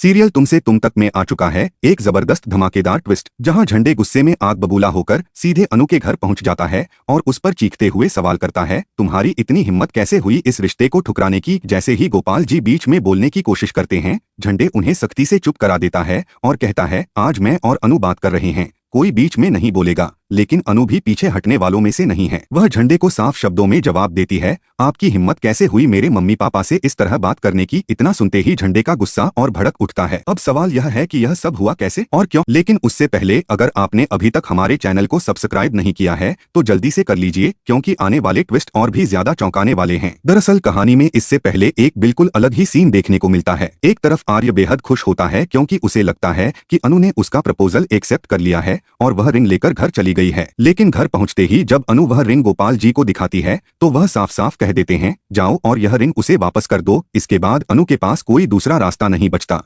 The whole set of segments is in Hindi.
सीरियल तुमसे तुम तक में आ चुका है एक जबरदस्त धमाकेदार ट्विस्ट, जहां झंडे गुस्से में आग बबूला होकर सीधे अनु के घर पहुंच जाता है और उस पर चीखते हुए सवाल करता है, तुम्हारी इतनी हिम्मत कैसे हुई इस रिश्ते को ठुकराने की। जैसे ही गोपाल जी बीच में बोलने की कोशिश करते हैं, झंडे उन्हें सख्ती से चुप करा देता है और कहता है, आज मैं और अनु बात कर रहे हैं, कोई बीच में नहीं बोलेगा। लेकिन अनु भी पीछे हटने वालों में से नहीं है। वह झंडे को साफ शब्दों में जवाब देती है, आपकी हिम्मत कैसे हुई मेरे मम्मी पापा से इस तरह बात करने की। इतना सुनते ही झंडे का गुस्सा और भड़क उठता है। अब सवाल यह है कि यह सब हुआ कैसे और क्यों। लेकिन उससे पहले अगर आपने अभी तक हमारे चैनल को सब्सक्राइब नहीं किया है तो जल्दी से कर लीजिए, क्योंकि आने वाले ट्विस्ट और भी ज्यादा चौंकाने वाले हैं। दरअसल कहानी में इससे पहले एक बिल्कुल अलग ही सीन देखने को मिलता है। एक तरफ आर्य बेहद खुश होता है क्योंकि उसे लगता है कि अनु ने उसका प्रपोजल एक्सेप्ट कर लिया है और वह रिंग लेकर घर चली गई है। लेकिन घर पहुंचते ही जब अनु वह रिंग गोपाल जी को दिखाती है तो वह साफ साफ कह देते हैं, जाओ और यह रिंग उसे वापस कर दो। इसके बाद अनु के पास कोई दूसरा रास्ता नहीं बचता।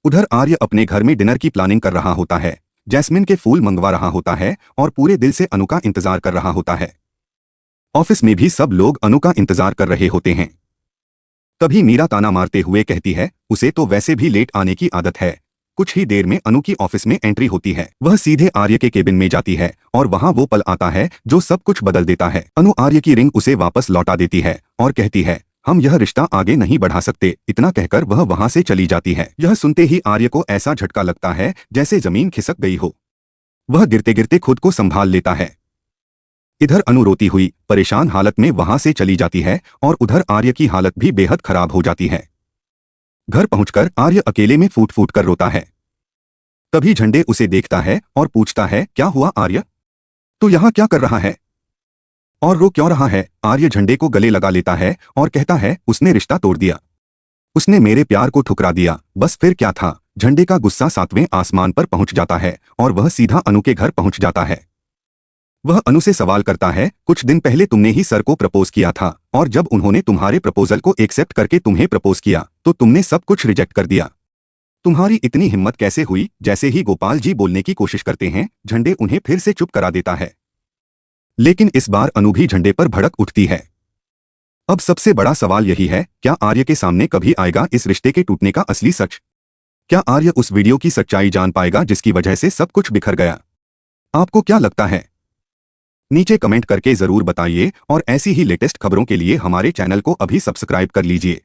उधर आर्य अपने घर में डिनर की प्लानिंग कर रहा होता है, जैस्मिन के फूल मंगवा रहा होता है और पूरे दिल से अनु का इंतजार कर रहा होता है। ऑफिस में भी सब लोग अनु का इंतजार कर रहे होते हैं। तभी मीरा ताना मारते हुए कहती है, उसे तो वैसे भी लेट आने की आदत है। कुछ ही देर में अनु की ऑफिस में एंट्री होती है। वह सीधे आर्य के केबिन में जाती है और वहां वो पल आता है जो सब कुछ बदल देता है। अनु आर्य की रिंग उसे वापस लौटा देती है और कहती है, हम यह रिश्ता आगे नहीं बढ़ा सकते। इतना कहकर वह वहां से चली जाती है। यह सुनते ही आर्य को ऐसा झटका लगता है जैसे जमीन खिसक गई हो। वह गिरते गिरते खुद को संभाल लेता है। इधर अनु रोती हुई परेशान हालत में वहां से चली जाती है और उधर आर्य की हालत भी बेहद खराब हो जाती है। घर पहुंचकर आर्य अकेले में फूट फूट कर रोता है। तभी झंडे उसे देखता है और पूछता है, क्या हुआ आर्य, तू यहाँ क्या कर रहा है और रो क्यों रहा है। आर्य झंडे को गले लगा लेता है और कहता है, उसने रिश्ता तोड़ दिया, उसने मेरे प्यार को ठुकरा दिया। बस फिर क्या था। झंडे का गुस्सा 7वें आसमान पर पहुंच जाता है और वह सीधा अनु के घर पहुंच जाता है। वह अनु से सवाल करता है, कुछ दिन पहले तुमने ही सर को प्रपोज किया था और जब उन्होंने तुम्हारे प्रपोजल को एक्सेप्ट करके तुम्हें प्रपोज किया तो तुमने सब कुछ रिजेक्ट कर दिया। तुम्हारी इतनी हिम्मत कैसे हुई। जैसे ही गोपाल जी बोलने की कोशिश करते हैं, झंडे उन्हें फिर से चुप करा देता है। लेकिन इस बार अनु भी झंडे पर भड़क उठती है। अब सबसे बड़ा सवाल यही है, क्या आर्य के सामने कभी आएगा इस रिश्ते के टूटने का असली सच। क्या आर्य उस वीडियो की सच्चाई जान पाएगा जिसकी वजह से सब कुछ बिखर गया। आपको क्या लगता है, नीचे कमेंट करके जरूर बताइए और ऐसी ही लेटेस्ट खबरों के लिए हमारे चैनल को अभी सब्सक्राइब कर लीजिए।